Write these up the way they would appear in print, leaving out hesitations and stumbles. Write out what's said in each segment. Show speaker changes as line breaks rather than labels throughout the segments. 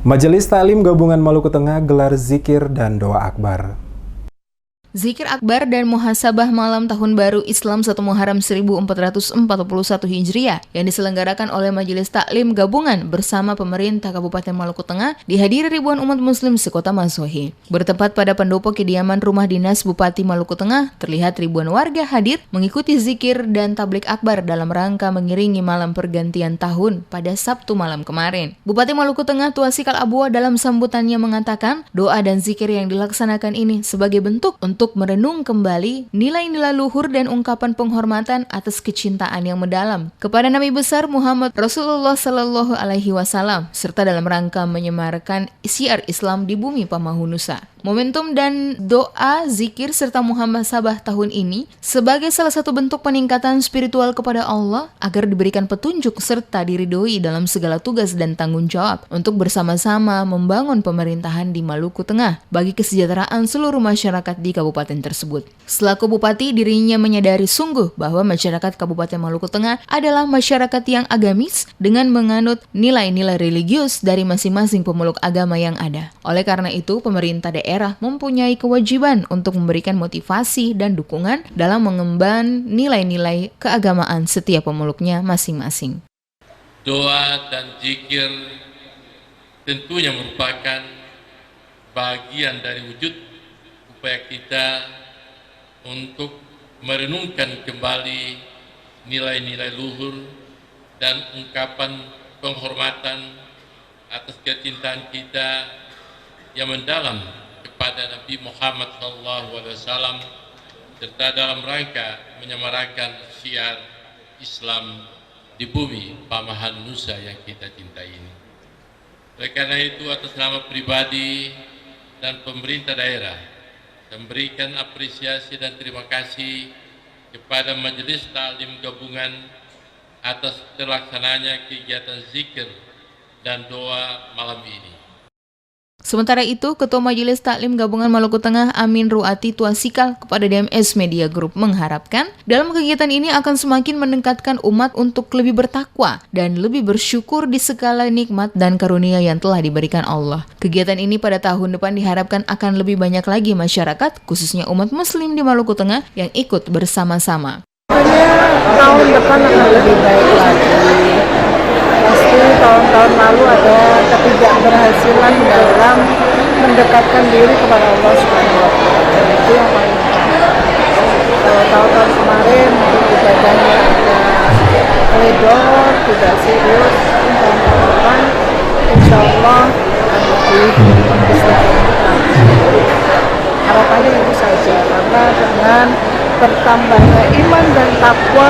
Majelis Taklim Gabungan Maluku Tengah gelar zikir dan doa akbar.
Zikir akbar dan muhasabah malam tahun baru Islam 1 Muharram 1441 Hijriah yang diselenggarakan oleh Majelis Taklim Gabungan bersama pemerintah Kabupaten Maluku Tengah dihadiri ribuan umat muslim sekota Masohi. Bertempat pada pendopo kediaman rumah dinas Bupati Maluku Tengah, terlihat ribuan warga hadir mengikuti zikir dan tablik akbar dalam rangka mengiringi malam pergantian tahun pada Sabtu malam kemarin. Bupati Maluku Tengah Tuasikal Abua dalam sambutannya mengatakan doa dan zikir yang dilaksanakan ini sebagai bentuk untuk merenung kembali nilai-nilai luhur dan ungkapan penghormatan atas kecintaan yang mendalam kepada Nabi besar Muhammad Rasulullah Sallallahu Alaihi Wasallam serta dalam rangka menyemarkan syiar Islam di bumi Pamahunusa. Momentum dan doa, zikir, serta muhasabah tahun ini sebagai salah satu bentuk peningkatan spiritual kepada Allah agar diberikan petunjuk serta diridhoi dalam segala tugas dan tanggung jawab untuk bersama-sama membangun pemerintahan di Maluku Tengah bagi kesejahteraan seluruh masyarakat di kabupaten tersebut. Selaku Bupati, dirinya menyadari sungguh bahwa masyarakat Kabupaten Maluku Tengah adalah masyarakat yang agamis dengan menganut nilai-nilai religius dari masing-masing pemeluk agama yang ada. Oleh karena itu, pemerintah daerah mempunyai kewajiban untuk memberikan motivasi dan dukungan dalam mengemban nilai-nilai keagamaan setiap pemeluknya masing-masing.
Doa dan zikir tentunya merupakan bagian dari wujud upaya kita untuk merenungkan kembali nilai-nilai luhur dan ungkapan penghormatan atas kecintaan kita yang mendalam kepada Nabi Muhammad SAW serta dalam rangka menyemarakan syiar Islam di bumi Pamahunusa yang kita cintai ini. Oleh karena itu, atas nama pribadi dan pemerintah daerah, memberikan apresiasi dan terima kasih kepada Majelis Taklim Gabungan atas terlaksananya kegiatan zikir dan doa malam ini.
Sementara itu, Ketua Majelis Taklim Gabungan Maluku Tengah Amin Ruati Tuasikal kepada DMS Media Group mengharapkan dalam kegiatan ini akan semakin meningkatkan umat untuk lebih bertakwa dan lebih bersyukur di segala nikmat dan karunia yang telah diberikan Allah. Kegiatan ini pada tahun depan diharapkan akan lebih banyak lagi masyarakat, khususnya umat muslim di Maluku Tengah yang ikut bersama-sama.
Tahun depan akan lebih baik lagi. Pasti tahun-tahun lalu ada ketidakberhasilan dalam mendekatkan diri kepada Allah Subhanahu wa Ta'ala. Itu yang paling utama. Tahun-tahun kemarin mungkin ibadahnya ada koridor, tidak serius. Tahun depan insya Allah akan lebih istiqomah. Harapannya itu saja, karena dengan bertambahnya iman dan takwa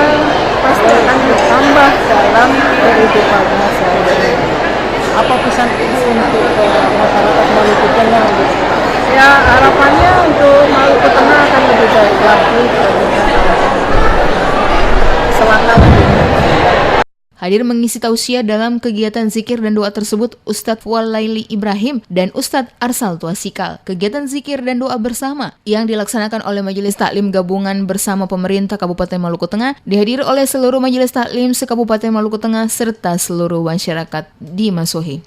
pasti akan bertambah dalam kehidupannya sehari-hari. Apa pesan ibu untuk masyarakat Maluku Tengah? Ya, harapannya untuk Maluku Tengah akan lebih baik lagi. Selangkah lebih.
Hadir mengisi tausiah dalam kegiatan zikir dan doa tersebut Ustadz Walaili Ibrahim dan Ustadz Arsal Tuasikal. Kegiatan zikir dan doa bersama yang dilaksanakan oleh Majelis Taklim Gabungan bersama pemerintah Kabupaten Maluku Tengah dihadiri oleh seluruh Majelis Taklim se-Kabupaten Maluku Tengah serta seluruh masyarakat di Masohi.